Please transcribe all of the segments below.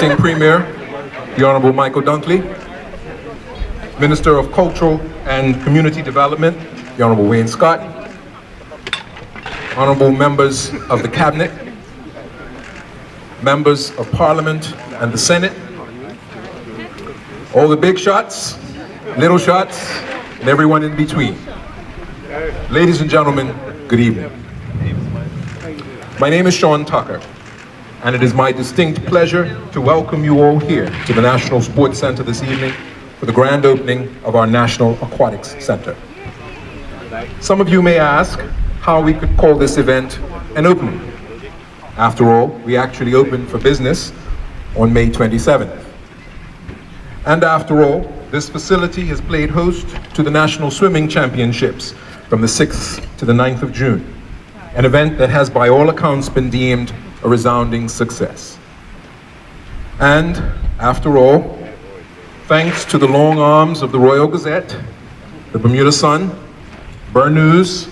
Acting Premier, the Honorable Michael Dunkley, Minister of Cultural and Community Development, the Honorable Wayne Scott, Honorable members of the Cabinet, members of Parliament and the Senate, all the big shots, little shots, and everyone in between. Ladies and gentlemen, good evening. My name is Sean Tucker, and it is my distinct pleasure to welcome you all here to the National Sports Center this evening for the grand opening of our National Aquatics Center. Some of you may ask how we could call this event an opening. After all, we actually opened for business on May 27th. And after all, this facility has played host to the National Swimming Championships from the 6th to the 9th of June, an event that has by all accounts been deemed a resounding success. And after all, thanks to the long arms of the Royal Gazette, the Bermuda Sun, Burn News,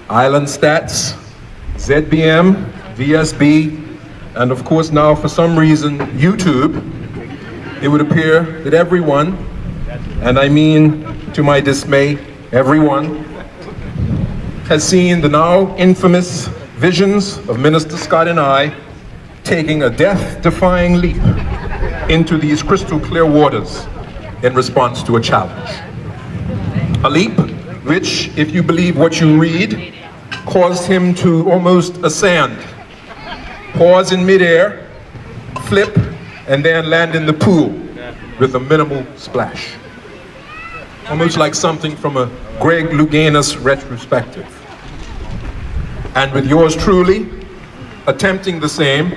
Islandstats, ZBM, VSB, and of course now for some reason YouTube, it would appear that everyone, and I mean to my dismay, everyone, has seen the now infamous visions of Minister Scott and I taking a death-defying leap into these crystal clear waters in response to a challenge. A leap which, if you believe what you read, caused him to almost ascend, pause in midair, flip, and then land in the pool with a minimal splash. Almost like something from a Greg Louganis retrospective. And with yours truly, attempting the same,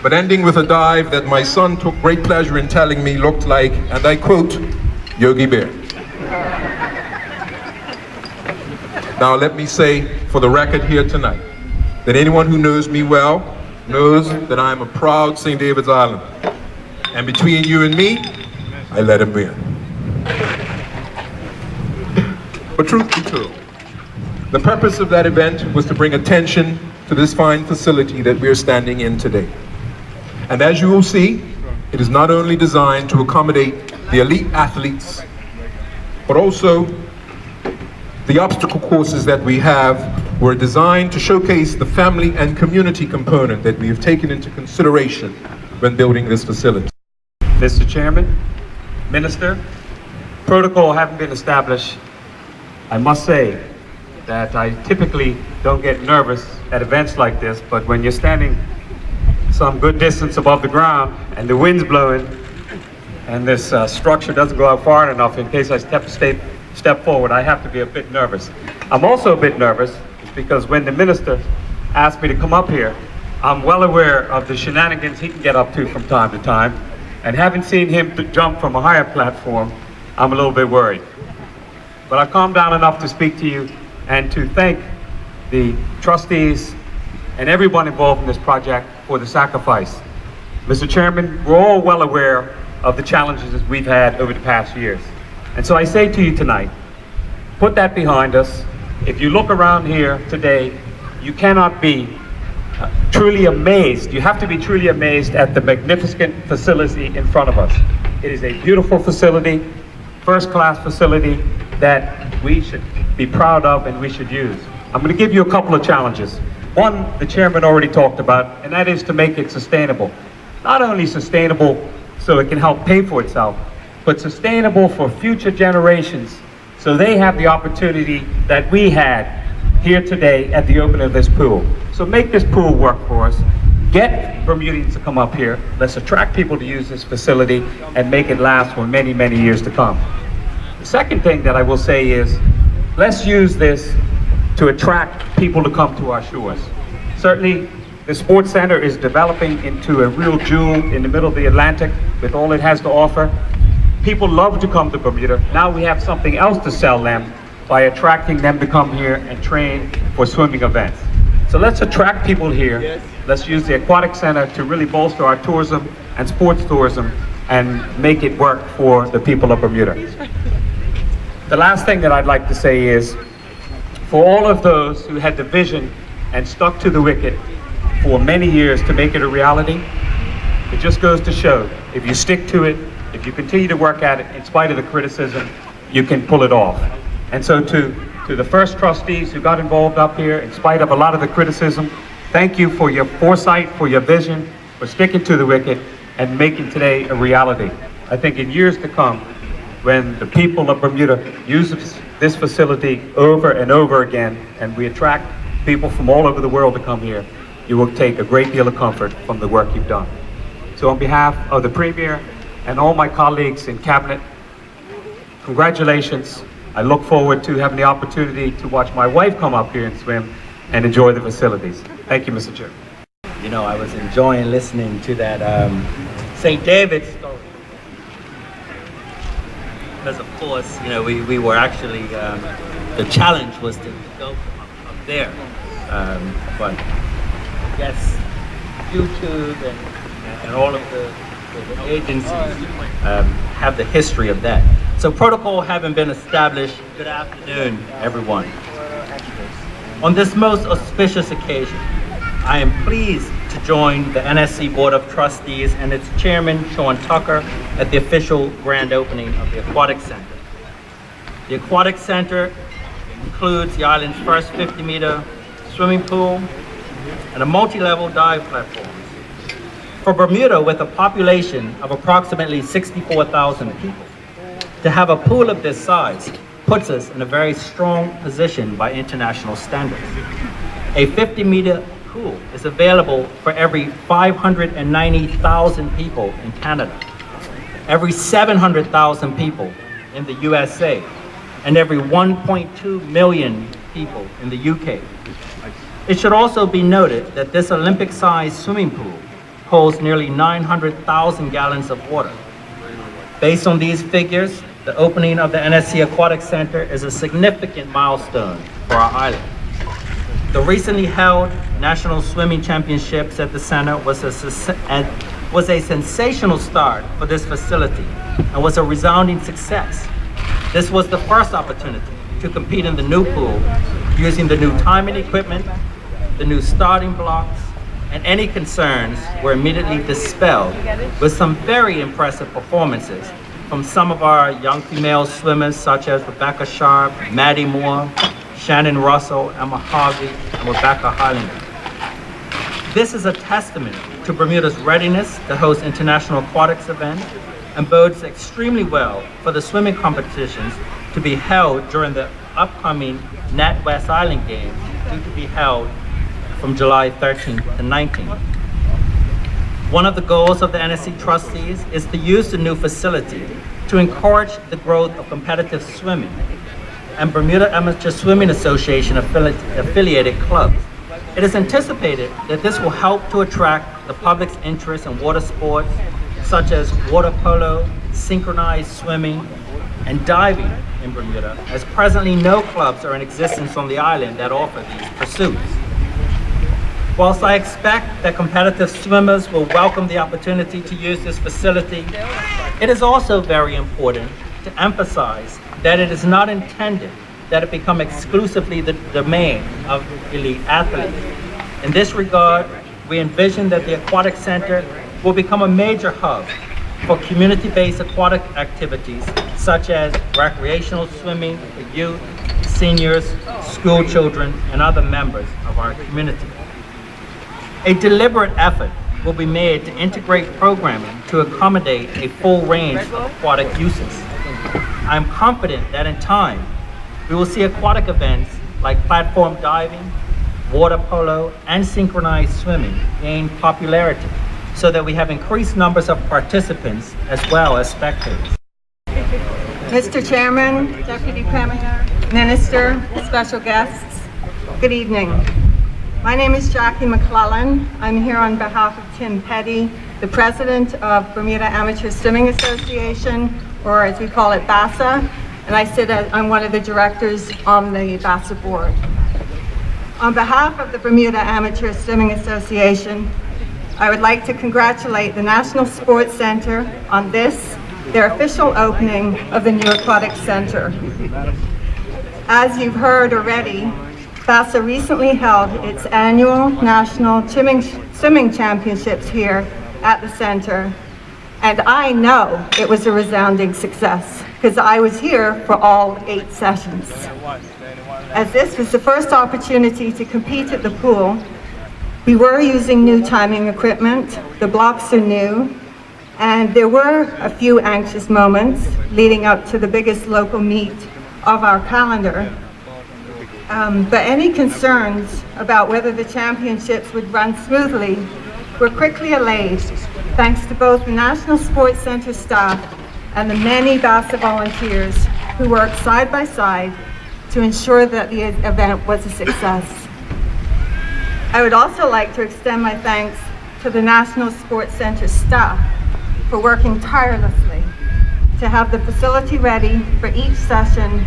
but ending with a dive that my son took great pleasure in telling me looked like, and I quote, Yogi Bear. Now let me say for the record here tonight, that anyone who knows me well knows that I am a proud St. David's Islander. And between you and me, I let him in. But truth be told, the purpose of that event was to bring attention to this fine facility that we're standing in today. And as you will see, it is not only designed to accommodate the elite athletes, but also the obstacle courses that we have were designed to showcase the family and community component that we have taken into consideration when building this facility. Mr. Chairman, Minister, protocol having been established, I must say that I typically don't get nervous at events like this, but when you're standing some good distance above the ground and the wind's blowing and this structure doesn't go out far enough in case I step forward, I have to be a bit nervous. I'm also a bit nervous because when the minister asked me to come up here, I'm well aware of the shenanigans he can get up to from time to time, and having seen him jump from a higher platform, I'm a little bit worried. But I've calmed down enough to speak to you and to thank the trustees and everyone involved in this project for the sacrifice. Mr. Chairman, we're all well aware of the challenges we've had over the past years. And so I say to you tonight, put that behind us. If you look around here today, you cannot be truly amazed. You have to be truly amazed at the magnificent facility in front of us. It is a beautiful facility, first-class facility that we should be proud of and we should use. I'm going to give you a couple of challenges. One, the chairman already talked about, and that is to make it sustainable. Not only sustainable so it can help pay for itself, but sustainable for future generations so they have the opportunity that we had here today at the opening of this pool. So make this pool work for us. Get Bermudians to come up here. Let's attract people to use this facility and make it last for many, many years to come. The second thing that I will say is, let's use this to attract people to come to our shores. Certainly, the Sports Center is developing into a real jewel in the middle of the Atlantic with all it has to offer. People love to come to Bermuda. Now we have something else to sell them by attracting them to come here and train for swimming events. So let's attract people here. Yes. Let's use the Aquatic Center to really bolster our tourism and sports tourism and make it work for the people of Bermuda. The last thing that I'd like to say is, for all of those who had the vision and stuck to the wicket for many years to make it a reality, It just goes to show, if you stick to it, if you continue to work at it, in spite of the criticism, you can pull it off. And so to the first trustees who got involved up here, in spite of a lot of the criticism, thank you for your foresight, for your vision, for sticking to the wicket and making today a reality. I think in years to come, when the people of Bermuda use this facility over and over again, and we attract people from all over the world to come here, you will take a great deal of comfort from the work you've done. So on behalf of the Premier and all my colleagues in Cabinet, congratulations. I look forward to having the opportunity to watch my wife come up here and swim and enjoy the facilities. Thank you, Mr. Chair. You know, I was enjoying listening to that St. David's story. Because of course, you know, we were actually, the challenge was to go up there. But I guess YouTube and all of the agencies have the history of that. So protocol having been established, good afternoon, everyone. On this most auspicious occasion, I am pleased to join the NSC Board of Trustees and its chairman, Sean Tucker, at the official grand opening of the Aquatic Center. The Aquatic Center includes the island's first 50-meter swimming pool and a multi-level dive platform. For Bermuda, with a population of approximately 64,000 people, to have a pool of this size puts us in a very strong position by international standards. A 50-meter pool is available for every 590,000 people in Canada, every 700,000 people in the USA, and every 1.2 million people in the UK. It should also be noted that this Olympic-sized swimming pool holds nearly 900,000 gallons of water. Based on these figures, the opening of the NSC Aquatic Center is a significant milestone for our island. The recently held National Swimming Championships at the center was a sensational start for this facility and was a resounding success. This was the first opportunity to compete in the new pool using the new timing equipment, the new starting blocks, and any concerns were immediately dispelled with some very impressive performances from some of our young female swimmers such as Rebecca Sharp, Maddie Moore, Shannon Russell, Emma Harvey, and Rebecca Highlander. This is a testament to Bermuda's readiness to host international aquatics events and bodes extremely well for the swimming competitions to be held during the upcoming NatWest Island Games, due to be held from July 13th to 19th. One of the goals of the NSC trustees is to use the new facility to encourage the growth of competitive swimming and Bermuda Amateur Swimming Association affiliated clubs. It is anticipated that this will help to attract the public's interest in water sports such as water polo, synchronized swimming, and diving in Bermuda, as presently no clubs are in existence on the island that offer these pursuits. Whilst I expect that competitive swimmers will welcome the opportunity to use this facility, it is also very important to emphasize that it is not intended that it become exclusively the domain of elite athletes. In this regard, we envision that the Aquatic Center will become a major hub for community-based aquatic activities such as recreational swimming for youth, seniors, school children, and other members of our community. A deliberate effort will be made to integrate programming to accommodate a full range of aquatic uses. I am confident that in time, we will see aquatic events like platform diving, water polo, and synchronized swimming gain popularity so that we have increased numbers of participants as well as spectators. Mr. Chairman, Deputy Premier, Minister, special guests, good evening. My name is Jackie McClellan. I'm here on behalf of Tim Petty, the President of Bermuda Amateur Swimming Association, or as we call it, BASA, and I'm one of the directors on the BASA board. On behalf of the Bermuda Amateur Swimming Association, I would like to congratulate the National Sports Center on their official opening of the new Aquatic Center. As you've heard already, BASA recently held its annual National Swimming Championships here at the center, and I know it was a resounding success because I was here for all 8 sessions. As this was the first opportunity to compete at the pool, we were using new timing equipment, the blocks are new, and there were a few anxious moments leading up to the biggest local meet of our calendar. But any concerns about whether the championships would run smoothly were quickly allayed thanks to both the National Sports Center staff and the many BASA volunteers who worked side by side to ensure that the event was a success. I would also like to extend my thanks to the National Sports Center staff for working tirelessly to have the facility ready for each session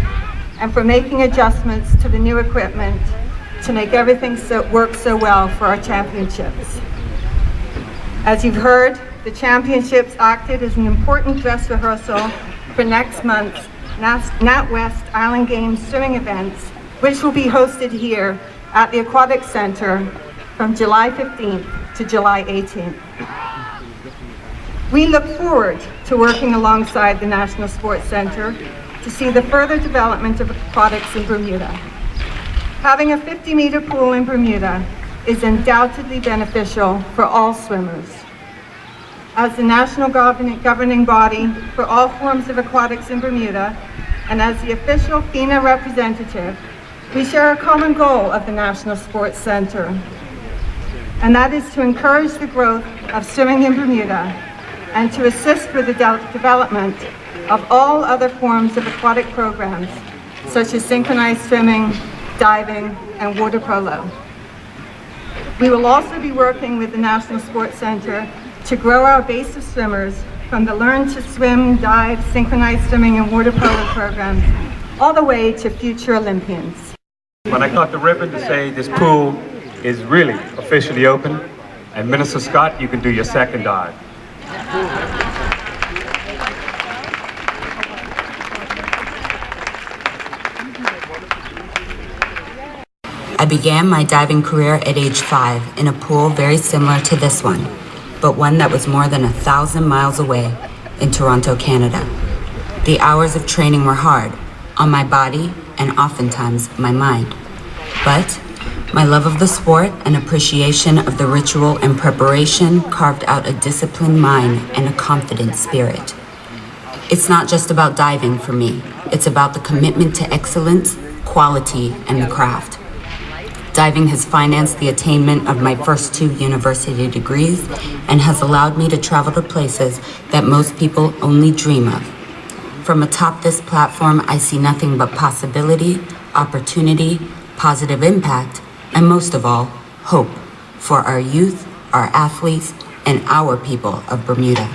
and for making adjustments to the new equipment to make everything work so well for our championships. As you've heard, the championships acted as an important dress rehearsal for next month's NatWest Island Games swimming events, which will be hosted here at the Aquatics Center from July 15th to July 18th. We look forward to working alongside the National Sports Center to see the further development of aquatics in Bermuda. Having a 50-meter pool in Bermuda is undoubtedly beneficial for all swimmers. As the national governing body for all forms of aquatics in Bermuda, and as the official FINA representative, we share a common goal of the National Sports Center, and that is to encourage the growth of swimming in Bermuda and to assist with the development of all other forms of aquatic programs, such as synchronized swimming, diving, and water polo. We will also be working with the National Sports Center to grow our base of swimmers from the Learn to Swim, Dive, Synchronized Swimming, and Water Polo programs, all the way to future Olympians. When I cut the ribbon to say this pool is really officially open, and Minister Scott, you can do your second dive. I began my diving career at age 5 in a pool very similar to this one, but one that was more than 1,000 miles away in Toronto, Canada. The hours of training were hard on my body and oftentimes my mind. But my love of the sport and appreciation of the ritual and preparation carved out a disciplined mind and a confident spirit. It's not just about diving for me. It's about the commitment to excellence, quality, and the craft. Diving has financed the attainment of my first 2 university degrees and has allowed me to travel to places that most people only dream of. From atop this platform, I see nothing but possibility, opportunity, positive impact, and most of all, hope for our youth, our athletes, and our people of Bermuda.